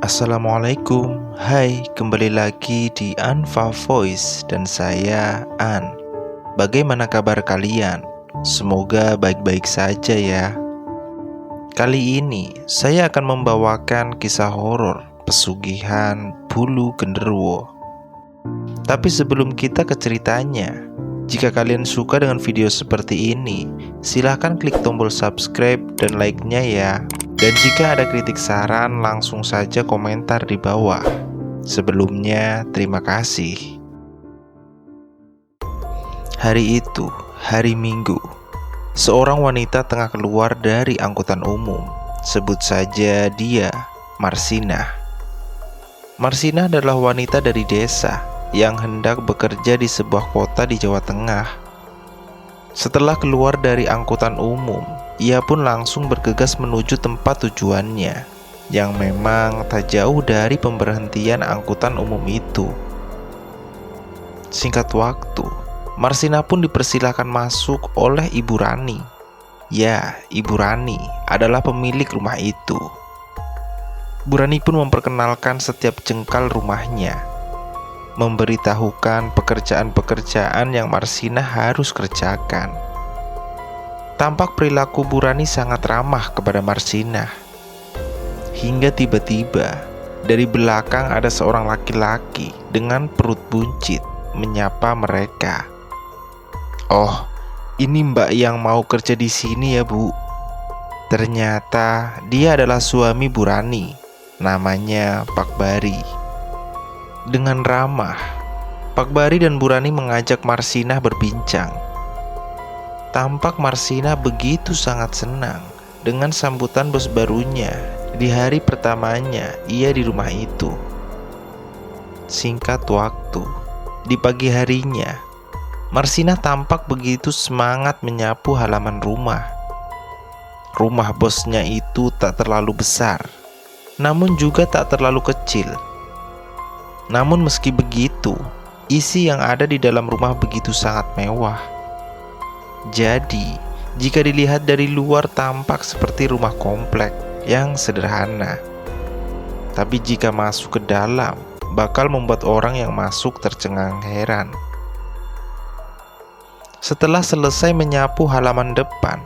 Assalamualaikum. Hai, kembali lagi di Anfa Voice dan saya An. Bagaimana kabar kalian? Semoga baik-baik saja ya. Kali ini saya akan membawakan kisah horor pesugihan bulu genderuwo. Tapi sebelum kita ke ceritanya, jika kalian suka dengan video seperti ini, silahkan klik tombol subscribe dan like-nya ya. Dan jika ada kritik saran, langsung saja komentar di bawah. Sebelumnya, terima kasih. Hari itu, hari Minggu, seorang wanita tengah keluar dari angkutan umum. Sebut saja dia Marsinah. Marsinah adalah wanita dari desa yang hendak bekerja di sebuah kota di Jawa Tengah. Setelah keluar dari angkutan umum, ia pun langsung bergegas menuju tempat tujuannya, yang memang tak jauh dari pemberhentian angkutan umum itu. Singkat waktu, Marsinah pun dipersilakan masuk oleh Ibu Rani. Ya, Ibu Rani adalah pemilik rumah itu. Bu Rani pun memperkenalkan setiap jengkal rumahnya, memberitahukan pekerjaan-pekerjaan yang Marsinah harus kerjakan. Tampak perilaku Bu Rani sangat ramah kepada Marsinah. Hingga tiba-tiba dari belakang ada seorang laki-laki dengan perut buncit menyapa mereka. "Oh, ini Mbak yang mau kerja di sini ya, Bu?" Ternyata dia adalah suami Bu Rani, namanya Pak Bari. Dengan ramah, Pak Bari dan Bu Rani mengajak Marsinah berbincang. Tampak Marsinah begitu sangat senang dengan sambutan bos barunya di hari pertamanya ia di rumah itu. Singkat waktu, di pagi harinya, Marsinah tampak begitu semangat menyapu halaman rumah. Rumah bosnya itu tak terlalu besar, namun juga tak terlalu kecil. Namun meski begitu, isi yang ada di dalam rumah begitu sangat mewah. Jadi, jika dilihat dari luar tampak seperti rumah komplek yang sederhana. Tapi jika masuk ke dalam, bakal membuat orang yang masuk tercengang heran. Setelah selesai menyapu halaman depan,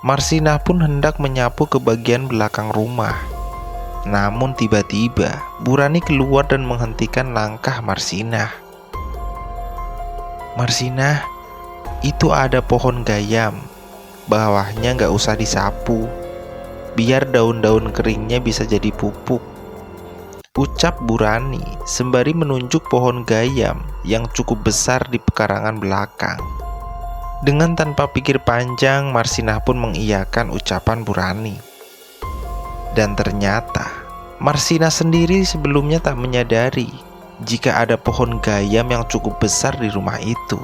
Marsinah pun hendak menyapu ke bagian belakang rumah. Namun tiba-tiba Bu Rani keluar dan menghentikan langkah Marsinah. "Marsinah, itu ada pohon gayam. Bawahnya gak usah disapu, biar daun-daun keringnya bisa jadi pupuk," ucap Bu Rani sembari menunjuk pohon gayam yang cukup besar di pekarangan belakang. Dengan tanpa pikir panjang, Marsinah pun mengiyakan ucapan Bu Rani. Dan ternyata Marsinah sendiri sebelumnya tak menyadari jika ada pohon gayam yang cukup besar di rumah itu.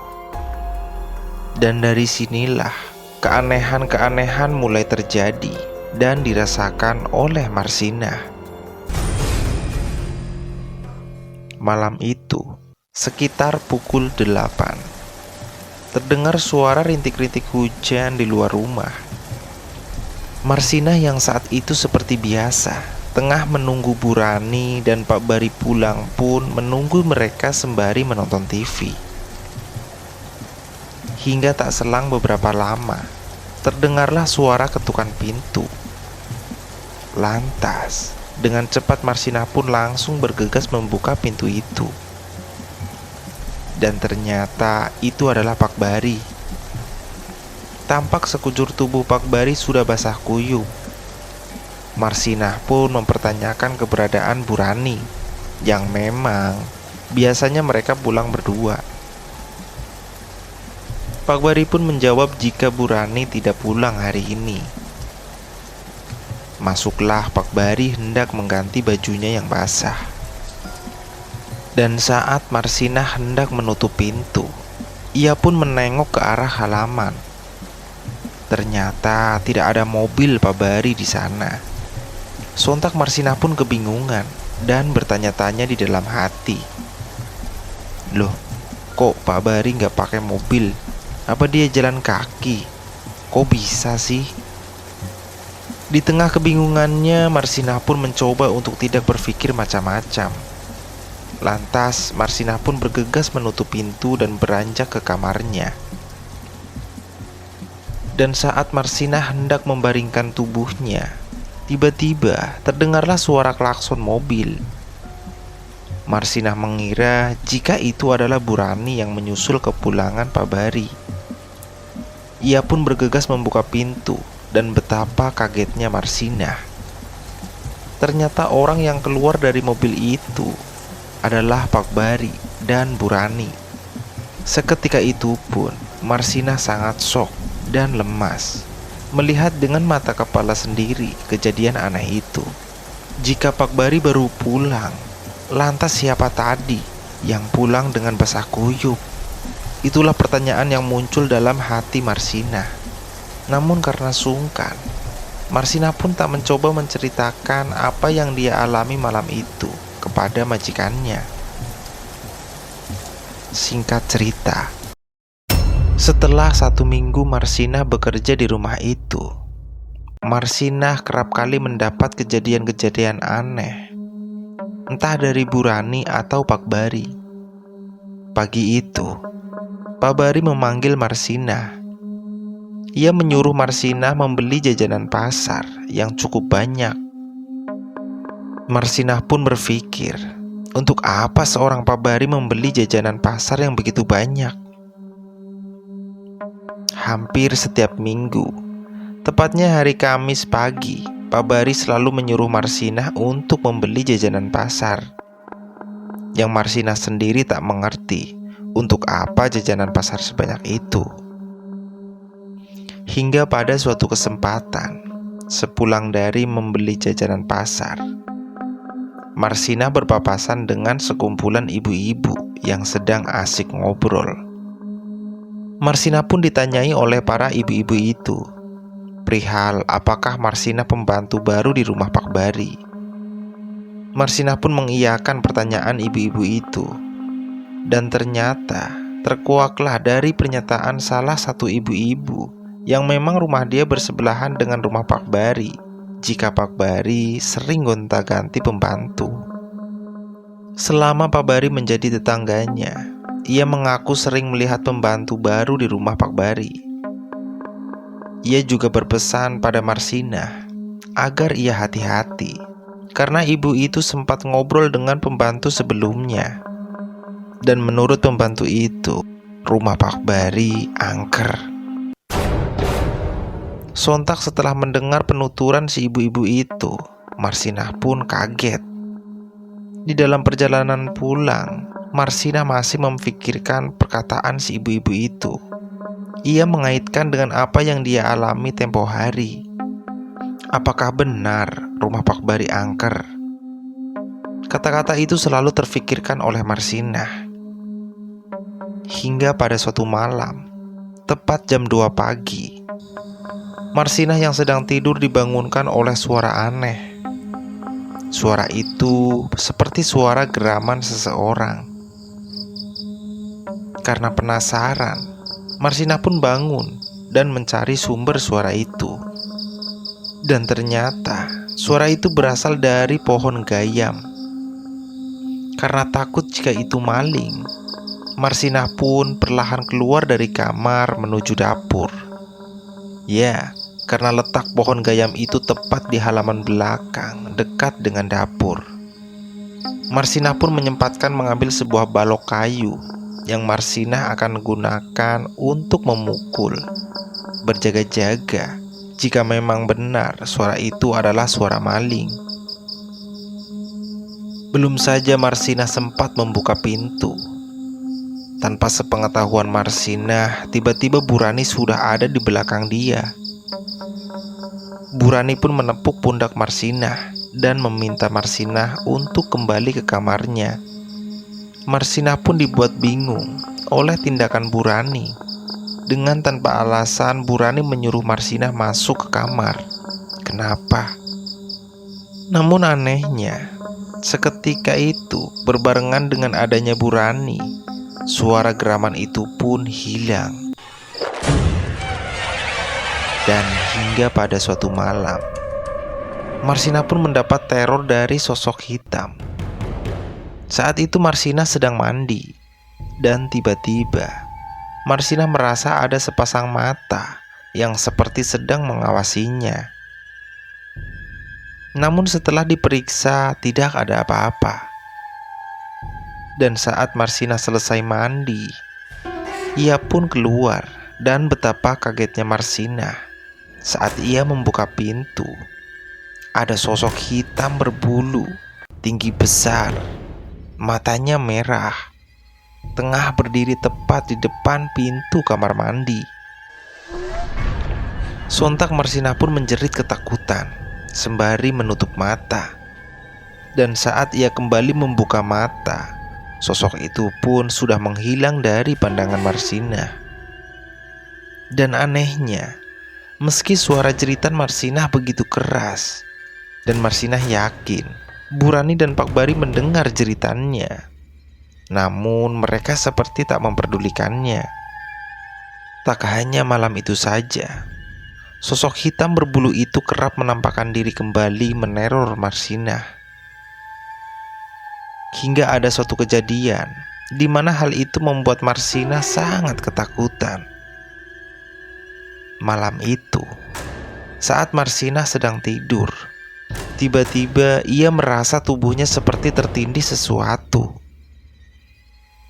Dan dari sinilah keanehan-keanehan mulai terjadi dan dirasakan oleh Marsinah. Malam itu, sekitar pukul 8, terdengar suara rintik-rintik hujan di luar rumah. Marsinah yang saat itu seperti biasa tengah menunggu Bu Rani dan Pak Bari pulang pun menunggu mereka sembari menonton TV. Hingga tak selang beberapa lama, terdengarlah suara ketukan pintu. Lantas, dengan cepat Marsinah pun langsung bergegas membuka pintu itu. Dan ternyata itu adalah Pak Bari. Tampak sekujur tubuh Pak Bari sudah basah kuyup. Marsinah pun mempertanyakan keberadaan Bu Rani, yang memang biasanya mereka pulang berdua. Pak Bari pun menjawab jika Bu Rani tidak pulang hari ini. Masuklah Pak Bari hendak mengganti bajunya yang basah. Dan saat Marsinah hendak menutup pintu, ia pun menengok ke arah halaman. Ternyata tidak ada mobil Pak Bari di sana. Sontak Marsinah pun kebingungan dan bertanya-tanya di dalam hati. "Loh, kok Pak Bari nggak pakai mobil? Apa dia jalan kaki? Kok bisa sih?" Di tengah kebingungannya, Marsinah pun mencoba untuk tidak berpikir macam-macam. Lantas, Marsinah pun bergegas menutup pintu dan beranjak ke kamarnya. Dan saat Marsinah hendak membaringkan tubuhnya, tiba-tiba terdengarlah suara klakson mobil. Marsinah mengira jika itu adalah Burani yang menyusul kepulangan Pak Bari. Ia pun bergegas membuka pintu dan betapa kagetnya Marsinah. Ternyata orang yang keluar dari mobil itu adalah Pak Bari dan Burani. Seketika itu pun Marsinah sangat shock dan lemas melihat dengan mata kepala sendiri kejadian aneh itu. Jika Pak Bari baru pulang, lantas siapa tadi yang pulang dengan basah kuyup? Itulah pertanyaan yang muncul dalam hati Marsinah. Namun karena sungkan, Marsinah pun tak mencoba menceritakan apa yang dia alami malam itu kepada majikannya. Singkat cerita, setelah 1 minggu Marsinah bekerja di rumah itu, Marsinah kerap kali mendapat kejadian-kejadian aneh, entah dari Burani atau Pak Bari. Pagi itu, Pak Bari memanggil Marsinah. Ia menyuruh Marsinah membeli jajanan pasar yang cukup banyak. Marsinah pun berpikir, untuk apa seorang Pak Bari membeli jajanan pasar yang begitu banyak? Hampir setiap minggu, tepatnya hari Kamis pagi, Pak Bari selalu menyuruh Marsinah untuk membeli jajanan pasar. Yang Marsinah sendiri tak mengerti untuk apa jajanan pasar sebanyak itu. Hingga pada suatu kesempatan, sepulang dari membeli jajanan pasar, Marsinah berpapasan dengan sekumpulan ibu-ibu yang sedang asik ngobrol. Marsinah pun ditanyai oleh para ibu-ibu itu perihal apakah Marsinah pembantu baru di rumah Pak Bari. Marsinah pun mengiyakan pertanyaan ibu-ibu itu. Dan ternyata terkuaklah dari pernyataan salah satu ibu-ibu yang memang rumah dia bersebelahan dengan rumah Pak Bari, jika Pak Bari sering gonta-ganti pembantu. Selama Pak Bari menjadi tetangganya, ia mengaku sering melihat pembantu baru di rumah Pak Bari. Ia juga berpesan pada Marsinah agar ia hati-hati, karena ibu itu sempat ngobrol dengan pembantu sebelumnya. Dan menurut pembantu itu, rumah Pak Bari angker. Sontak setelah mendengar penuturan si ibu-ibu itu, Marsinah pun kaget. Di dalam perjalanan pulang, Marsinah masih memikirkan perkataan si ibu-ibu itu. Ia mengaitkan dengan apa yang dia alami tempo hari. Apakah benar rumah Pak Bari angker? Kata-kata itu selalu terfikirkan oleh Marsinah. Hingga pada suatu malam, tepat jam 2 pagi, Marsinah yang sedang tidur dibangunkan oleh suara aneh. Suara itu seperti suara geraman seseorang. Karena penasaran, Marsinah pun bangun dan mencari sumber suara itu. Dan ternyata suara itu berasal dari pohon gayam. Karena takut jika itu maling, Marsinah pun perlahan keluar dari kamar menuju dapur. Ya, karena letak pohon gayam itu tepat di halaman belakang, dekat dengan dapur. Marsinah pun menyempatkan mengambil sebuah balok kayu yang Marsinah akan gunakan untuk memukul, berjaga-jaga jika memang benar suara itu adalah suara maling. Belum saja Marsinah sempat membuka pintu, tanpa sepengetahuan Marsinah, tiba-tiba Burani sudah ada di belakang dia. Burani pun menepuk pundak Marsinah dan meminta Marsinah untuk kembali ke kamarnya. Marsinah pun dibuat bingung oleh tindakan Burani. Dengan tanpa alasan, Burani menyuruh Marsinah masuk ke kamar. Kenapa? Namun anehnya, seketika itu berbarengan dengan adanya Burani, suara geraman itu pun hilang. Dan hingga pada suatu malam, Marsina pun mendapat teror dari sosok hitam. Saat itu Marsina sedang mandi, dan tiba-tiba Marsina merasa ada sepasang mata yang seperti sedang mengawasinya. Namun setelah diperiksa tidak ada apa-apa. Dan saat Marsina selesai mandi, ia pun keluar, dan betapa kagetnya Marsina saat ia membuka pintu. Ada sosok hitam berbulu, tinggi besar, matanya merah, tengah berdiri tepat di depan pintu kamar mandi. Sontak Marsina pun menjerit ketakutan sembari menutup mata. Dan saat ia kembali membuka mata, sosok itu pun sudah menghilang dari pandangan Marsina. Dan anehnya, meski suara jeritan Marsina begitu keras, dan Marsina yakin Burani dan Pak Bari mendengar jeritannya, namun mereka seperti tak memperdulikannya. Tak hanya malam itu saja, sosok hitam berbulu itu kerap menampakkan diri kembali meneror Marsina. Hingga ada suatu kejadian di mana hal itu membuat Marsina sangat ketakutan. Malam itu, saat Marsina sedang tidur, tiba-tiba ia merasa tubuhnya seperti tertindih sesuatu.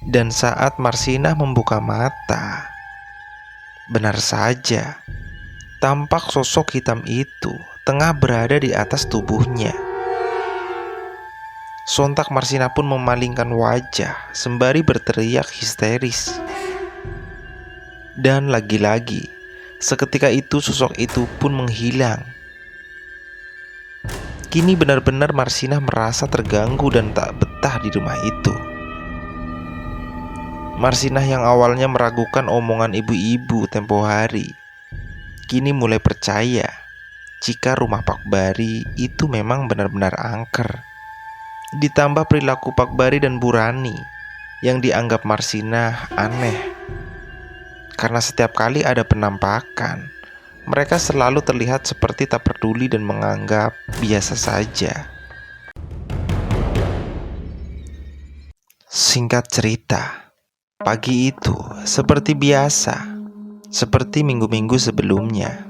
Dan saat Marsina membuka mata, benar saja, tampak sosok hitam itu tengah berada di atas tubuhnya. Sontak Marsina pun memalingkan wajah sembari berteriak histeris. Dan lagi-lagi, seketika itu sosok itu pun menghilang. Kini benar-benar Marsina merasa terganggu dan tak betah di rumah itu. Marsina yang awalnya meragukan omongan ibu-ibu tempo hari, kini mulai percaya jika rumah Pak Bari itu memang benar-benar angker. Ditambah perilaku Pak Bari dan Burani yang dianggap Marsina aneh. Karena setiap kali ada penampakan, mereka selalu terlihat seperti tak peduli dan menganggap biasa saja. Singkat cerita, pagi itu seperti biasa, seperti minggu-minggu sebelumnya,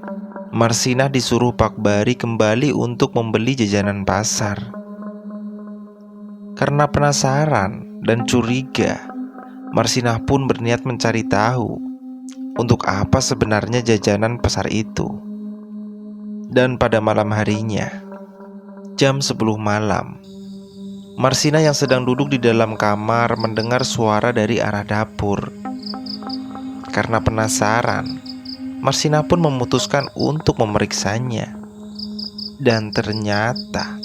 Marsina disuruh Pak Bari kembali untuk membeli jajanan pasar. Karena penasaran dan curiga, Marsina pun berniat mencari tahu untuk apa sebenarnya jajanan pasar itu. Dan pada malam harinya, jam 10 malam, Marsina yang sedang duduk di dalam kamar mendengar suara dari arah dapur. Karena penasaran, Marsina pun memutuskan untuk memeriksanya. Dan ternyata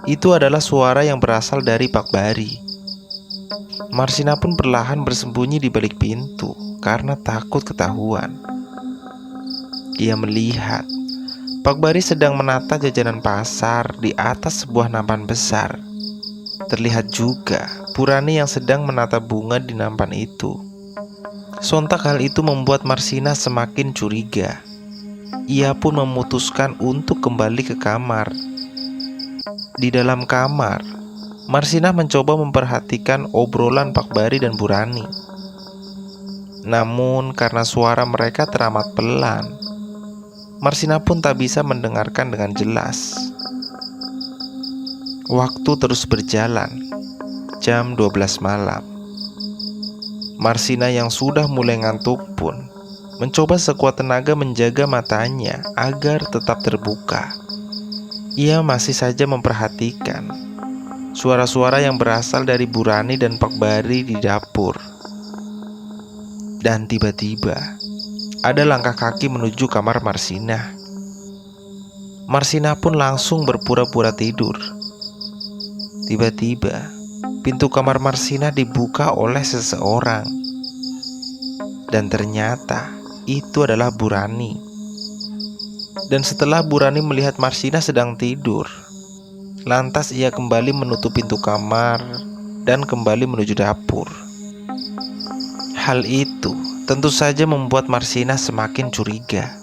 itu adalah suara yang berasal dari Pak Bari. Marsina pun perlahan bersembunyi di balik pintu karena takut ketahuan. Ia melihat Pak Bari sedang menata jajanan pasar di atas sebuah nampan besar. Terlihat juga Burani yang sedang menata bunga di nampan itu. Sontak hal itu membuat Marsina semakin curiga. Ia pun memutuskan untuk kembali ke kamar. Di dalam kamar, Marsina mencoba memperhatikan obrolan Pak Bari dan Burani. Namun karena suara mereka teramat pelan, Marsina pun tak bisa mendengarkan dengan jelas. Waktu terus berjalan. Jam 12 malam. Marsina yang sudah mulai ngantuk pun mencoba sekuat tenaga menjaga matanya agar tetap terbuka. Ia masih saja memperhatikan suara-suara yang berasal dari Burani dan Pak Bari di dapur. Dan tiba-tiba ada langkah kaki menuju kamar Marsina. Marsina pun langsung berpura-pura tidur. Tiba-tiba pintu kamar Marsina dibuka oleh seseorang. Dan ternyata itu adalah Burani. Dan setelah Burani melihat Marsina sedang tidur, lantas ia kembali menutup pintu kamar dan kembali menuju dapur. Hal itu tentu saja membuat Marsina semakin curiga.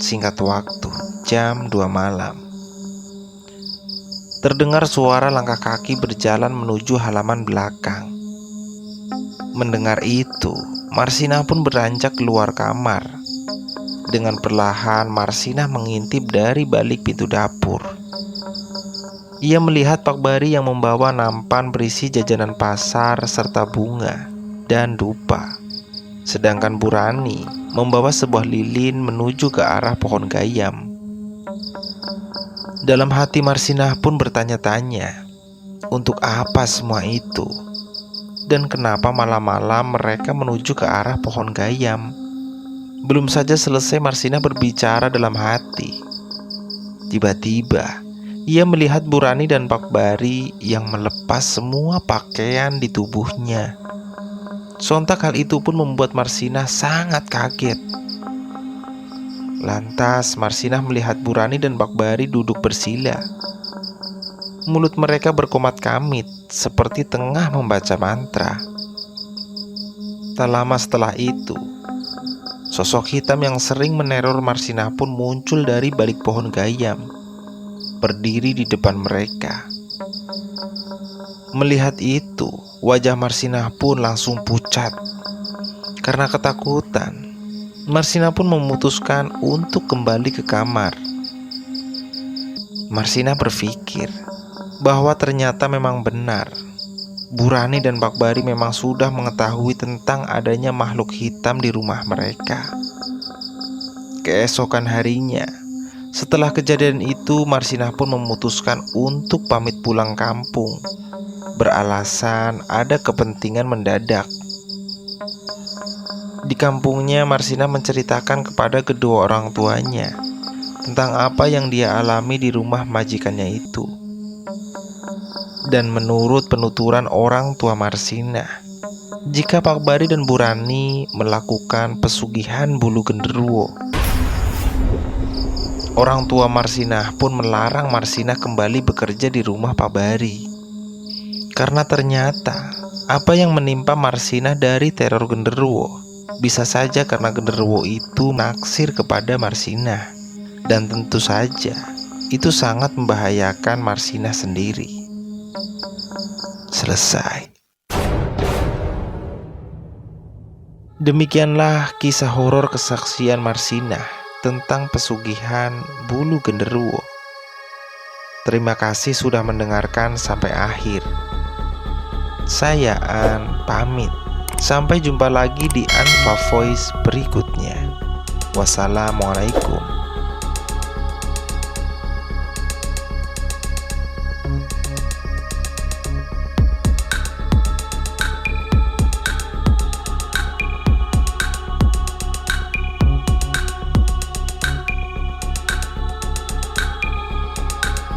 Singkat waktu, jam 2 malam. Terdengar suara langkah kaki berjalan menuju halaman belakang. Mendengar itu, Marsinah pun beranjak keluar kamar. Dengan perlahan, Marsinah mengintip dari balik pintu dapur. Ia melihat Pak Bari yang membawa nampan berisi jajanan pasar serta bunga dan dupa. Sedangkan Bu Rani membawa sebuah lilin menuju ke arah pohon gayam. Dalam hati Marsinah pun bertanya-tanya, untuk apa semua itu? Dan kenapa malam-malam mereka menuju ke arah pohon gayam? Belum saja selesai Marsinah berbicara dalam hati, tiba-tiba ia melihat Bu Rani dan Pak Bari yang melepas semua pakaian di tubuhnya. Sontak hal itu pun membuat Marsinah sangat kaget. Lantas Marsinah melihat Bu Rani dan Pak Bari duduk bersila. Mulut mereka berkomat kamit seperti tengah membaca mantra. Tak lama setelah itu, sosok hitam yang sering meneror Marsinah pun muncul dari balik pohon gayam, berdiri di depan mereka. Melihat itu, wajah Marsinah pun langsung pucat. Karena ketakutan, Marsinah pun memutuskan untuk kembali ke kamar. Marsinah berpikir bahwa ternyata memang benar, Bu Rani dan Pak Bari memang sudah mengetahui tentang adanya makhluk hitam di rumah mereka. Keesokan harinya, setelah kejadian itu, Marsinah pun memutuskan untuk pamit pulang kampung, beralasan ada kepentingan mendadak. Di kampungnya, Marsinah menceritakan kepada kedua orang tuanya tentang apa yang dia alami di rumah majikannya itu. Dan menurut penuturan orang tua Marsinah, jika Pak Bari dan Bu Rani melakukan pesugihan bulu genderuwo, orang tua Marsinah pun melarang Marsinah kembali bekerja di rumah Pak Bari. Karena ternyata apa yang menimpa Marsinah dari teror genderuwo bisa saja karena genderuwo itu naksir kepada Marsinah. Dan tentu saja itu sangat membahayakan Marsinah sendiri. Selesai. Demikianlah kisah horor kesaksian Marsinah tentang pesugihan bulu genderuwo. Terima kasih sudah mendengarkan sampai akhir. Saya An pamit. Sampai jumpa lagi di Anfa Voice berikutnya. Wassalamualaikum.